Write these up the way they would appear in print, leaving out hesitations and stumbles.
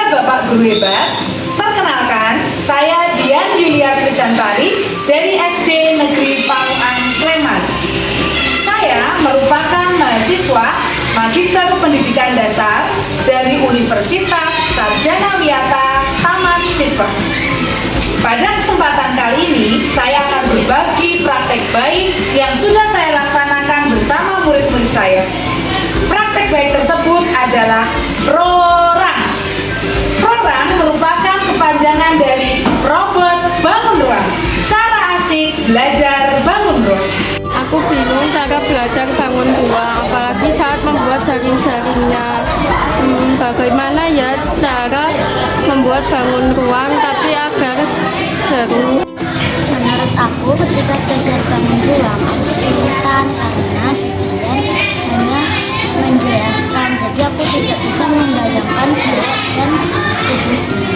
Hai Bapak Guru Hebat, perkenalkan saya Dian Yulia Krisantari dari SD Negeri Panguan Sleman. Saya merupakan mahasiswa Magister Pendidikan Dasar dari Universitas Sarjana Wiyata Taman Siswa. Pada kesempatan kali ini, saya akan berbagi praktek baik yang sudah saya laksanakan bersama murid-murid saya. Praktek baik tersebut adalah rorang. Rorang merupakan kepanjangan dari robot bangun ruang. Cara asik belajar bangun ruang. Aku bingung cara belajar bangun ruang, apalagi saat membuat jaring-jaringnya. Bagaimana ya cara membuat bangun ruang tapi agar seru? Menurut aku, ketika belajar bangun ruang, aku kesulitan karena hanya menjelaskan, jadi aku tidak bisa membayangkan gerak dan kubusnya.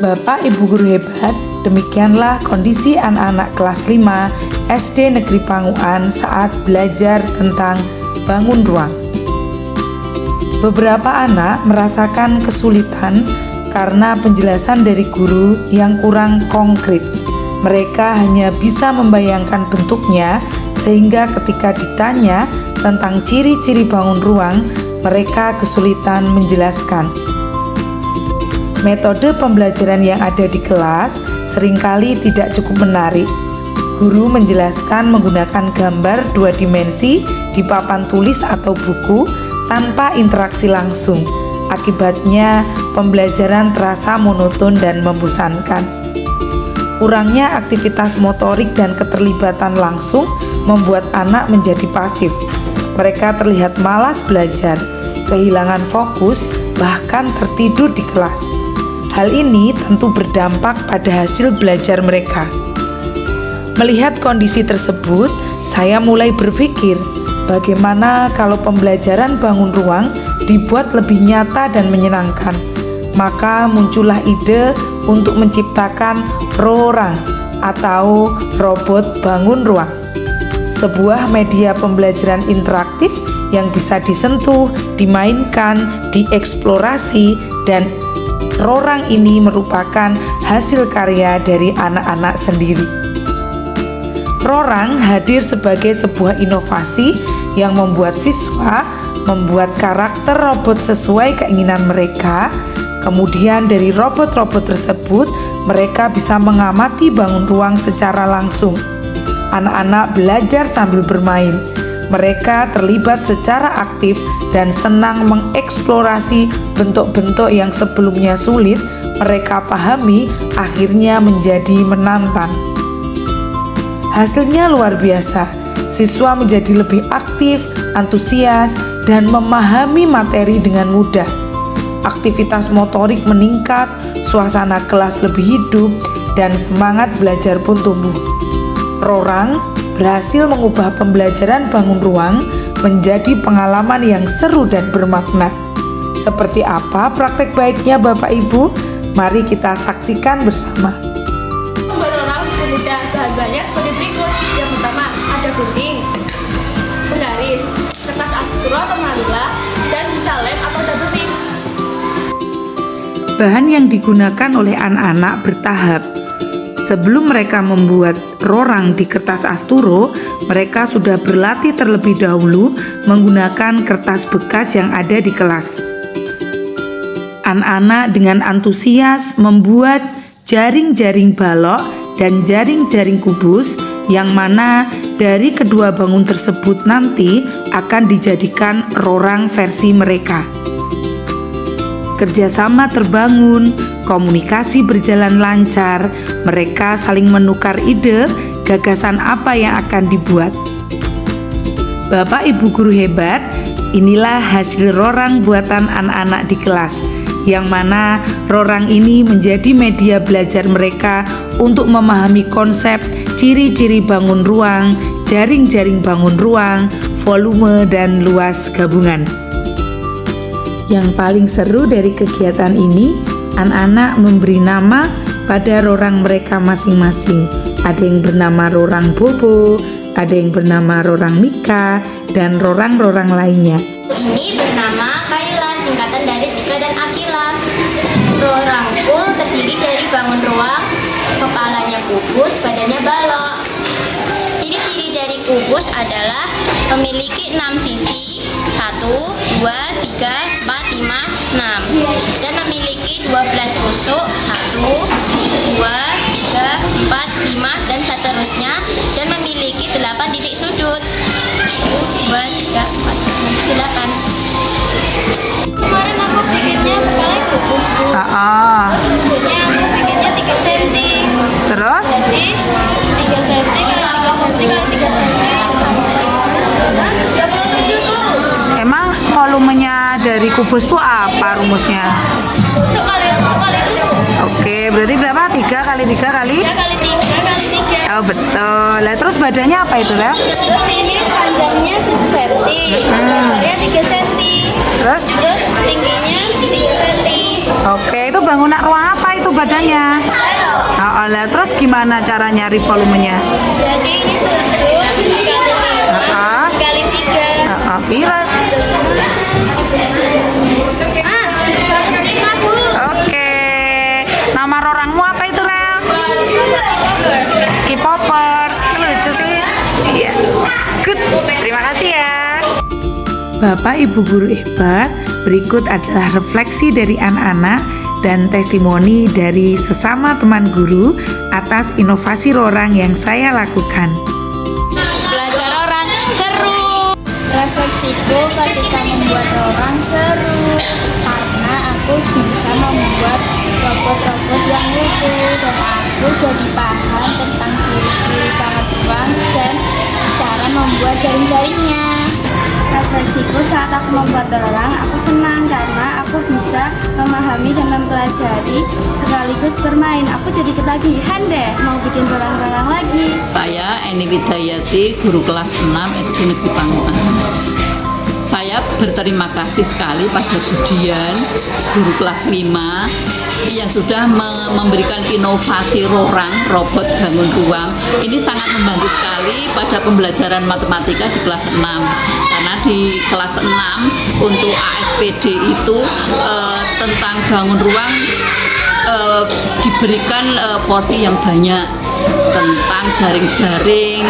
Bapak Ibu Guru Hebat, demikianlah kondisi anak-anak kelas 5 SD Negeri Panguan saat belajar tentang bangun ruang. Beberapa anak merasakan kesulitan karena penjelasan dari guru yang kurang konkret. Mereka hanya bisa membayangkan bentuknya, sehingga ketika ditanya tentang ciri-ciri bangun ruang, mereka kesulitan menjelaskan. Metode pembelajaran yang ada di kelas seringkali tidak cukup menarik. Guru menjelaskan menggunakan gambar 2 dimensi di papan tulis atau buku tanpa interaksi langsung. Akibatnya, pembelajaran terasa monoton dan membosankan. Kurangnya aktivitas motorik dan keterlibatan langsung membuat anak menjadi pasif. Mereka terlihat malas belajar, kehilangan fokus, bahkan tertidur di kelas. Hal ini tentu berdampak pada hasil belajar mereka. Melihat kondisi tersebut, saya mulai berpikir, bagaimana kalau pembelajaran bangun ruang dibuat lebih nyata dan menyenangkan? Maka muncullah ide untuk menciptakan rorang atau robot bangun ruang. Sebuah media pembelajaran interaktif yang bisa disentuh, dimainkan, dieksplorasi, dan rorang ini merupakan hasil karya dari anak-anak sendiri. Rorang hadir sebagai sebuah inovasi yang membuat siswa membuat karakter robot sesuai keinginan mereka. Kemudian dari robot-robot tersebut, mereka bisa mengamati bangun ruang secara langsung. Anak-anak belajar sambil bermain. Mereka terlibat secara aktif dan senang mengeksplorasi bentuk-bentuk yang sebelumnya sulit mereka pahami, akhirnya menjadi menantang. Hasilnya luar biasa. Siswa menjadi lebih aktif, antusias, dan memahami materi dengan mudah. Aktivitas motorik meningkat, suasana kelas lebih hidup, dan semangat belajar pun tumbuh. Rorang berhasil mengubah pembelajaran bangun ruang menjadi pengalaman yang seru dan bermakna. Seperti apa praktek baiknya Bapak Ibu? Mari kita saksikan bersama. Membuat rorang cukup mudah, bahan-bahannya seperti berikut. Yang pertama, ada gunting, penggaris, kertas astro atau manila, dan bisa lem atau double tip. Bahan yang digunakan oleh anak-anak bertahap. Sebelum mereka membuat rorang di kertas asturo, mereka sudah berlatih terlebih dahulu menggunakan kertas bekas yang ada di kelas. Anak-anak dengan antusias membuat jaring-jaring balok dan jaring-jaring kubus, yang mana dari kedua bangun tersebut nanti akan dijadikan rorang versi mereka. Kerjasama terbangun, komunikasi berjalan lancar, mereka saling menukar ide, gagasan apa yang akan dibuat. Bapak Ibu Guru Hebat, inilah hasil rorang buatan anak-anak di kelas, yang mana rorang ini menjadi media belajar mereka untuk memahami konsep, ciri-ciri bangun ruang, jaring-jaring bangun ruang, volume, dan luas gabungan. Yang paling seru dari kegiatan ini, anak-anak memberi nama pada rorang mereka masing-masing. Ada yang bernama rorang Bobo, ada yang bernama rorang Mika, dan rorang-rorang lainnya. Ini bernama Kaila, singkatan dari Tika dan Akila. Rorangku terdiri dari bangun ruang, kepalanya kubus, badannya balok. Ciri-ciri dari kubus adalah memiliki 6 sisi, 1, 2, 3, 4, 5, 6, dan memiliki 12 rusuk, 1, 2, 3, 4, 5, dan seterusnya, dan memiliki 8 titik sudut. 1, 2, 3, 4, 5, 8. Kemarin aku bikinnya kepalanya kubus, Bu. Susuknya aku bikinnya 3 cm. Terus? Jadi 3 cm kali 3 cm sama 27, Bu. Emang volumenya dari kubus tuh apa rumusnya? Rusuk kali rusuk. Oke, berarti berapa? 3 kali 3 kali? 3 kali 3 kali 3. Oh betul. Lah terus badannya apa itu, Rel? Terus ini panjangnya 7 cm, lebarnya 3 cm. Terus? Terus tingginya 3 cm. Oke, itu bangunan ruang apa itu badannya? Oh, lah terus gimana cara nyari volumenya? Jadi ini 7 kali 3. Pira? 105, Bu. Oke. Nama rorangmu apa itu, Rel? K-popers. Lucu sih. Iya. Good. Terima kasih ya. Bapak Ibu guru hebat, berikut adalah refleksi dari anak-anak dan testimoni dari sesama teman guru atas inovasi rorang yang saya lakukan. Belajar orang seru. Refleksiku ketika membuat orang seru karena aku bisa membuat robot-robot yang lucu dan aku jadi paham tentang ciri-ciri bangun ruang dan cara membuat jaring-jaringnya. Refleksiku saat aku membuat orang, aku senang karena aku bisa memahami dan mempelajari sekaligus bermain. Aku jadi ketagihan deh mau bikin barang-barang lagi. Saya Eni Widayati, guru kelas 6 SD Negeri Panguan. Saya berterima kasih sekali pada Budian, guru kelas 5, yang sudah memberikan inovasi rorang, robot bangun ruang. Ini sangat membantu sekali pada pembelajaran matematika di kelas 6. Karena di kelas 6 untuk ASPD itu tentang bangun ruang diberikan porsi yang banyak tentang jaring-jaring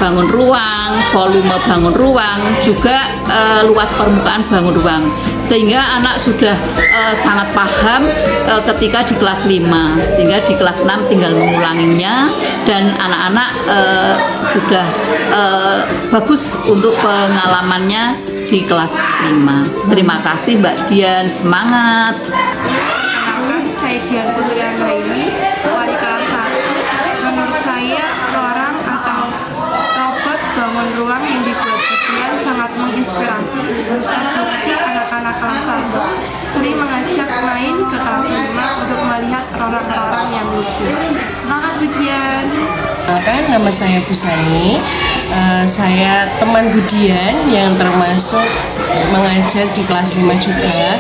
bangun ruang, volume bangun ruang, juga luas permukaan bangun ruang, sehingga anak sudah sangat paham ketika di kelas 5, sehingga di kelas 6 tinggal mengulanginya dan anak-anak sudah bagus untuk pengalamannya di kelas 5. Terima kasih Mbak Dian, semangat. Saya Dian Putri Anggraini, wali kelas 1. Menurut saya rorang atau robot bangun ruang yang dibuat Budian sangat menginspirasi. Terbukti anak-anak kelas 1 sering mengajak main ke kelas 5 untuk melihat rorang-rorang yang lucu. Semangat Budian! Kan nama saya Busani, saya teman Budian yang termasuk mengajar di kelas 5 juga.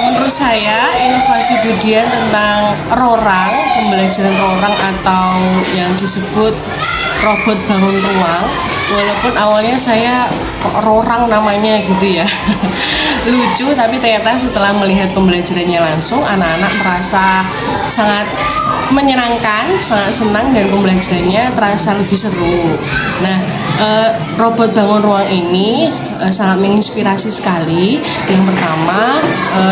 Menurut saya inovasi Budian tentang rorang, pembelajaran rorang atau yang disebut robot bangun ruang, walaupun awalnya saya kok rorang namanya gitu ya lucu, tapi ternyata setelah melihat pembelajarannya langsung, anak-anak merasa sangat menyenangkan, sangat senang, dan pembelajarannya terasa lebih seru. Nah, robot bangun ruang ini sangat menginspirasi sekali. Yang pertama,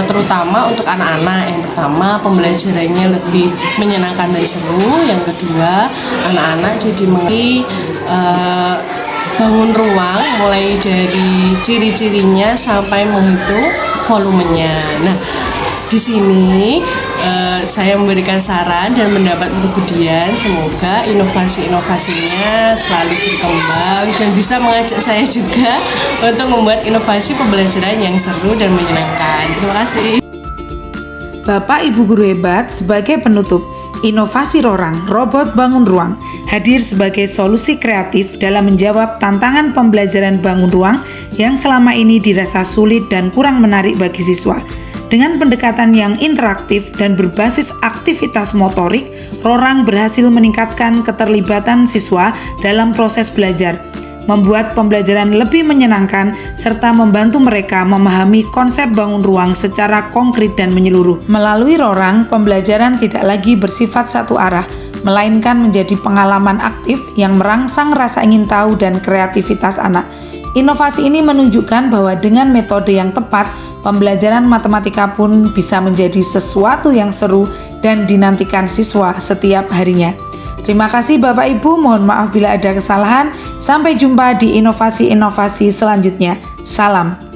terutama untuk anak-anak, yang pertama pembelajarannya lebih menyenangkan dan seru. Yang kedua, anak-anak jadi mengerti bangun ruang mulai dari ciri-cirinya sampai menghitung volumenya. Nah, di sini saya memberikan saran dan pendapat untuk Budian, semoga inovasi-inovasinya selalu berkembang dan bisa mengajak saya juga untuk membuat inovasi pembelajaran yang seru dan menyenangkan. Terima kasih. Bapak Ibu guru hebat, sebagai penutup, inovasi rorang, robot bangun ruang, hadir sebagai solusi kreatif dalam menjawab tantangan pembelajaran bangun ruang yang selama ini dirasa sulit dan kurang menarik bagi siswa. Dengan pendekatan yang interaktif dan berbasis aktivitas motorik, rorang berhasil meningkatkan keterlibatan siswa dalam proses belajar. membuat pembelajaran lebih menyenangkan serta membantu mereka memahami konsep bangun ruang secara konkret dan menyeluruh. Melalui Rorang, pembelajaran tidak lagi bersifat satu arah, melainkan menjadi pengalaman aktif yang merangsang rasa ingin tahu dan kreativitas anak. Inovasi ini menunjukkan bahwa dengan metode yang tepat, pembelajaran matematika pun bisa menjadi sesuatu yang seru dan dinantikan siswa setiap harinya. Terima kasih Bapak Ibu, mohon maaf bila ada kesalahan. Sampai jumpa di inovasi-inovasi selanjutnya. Salam.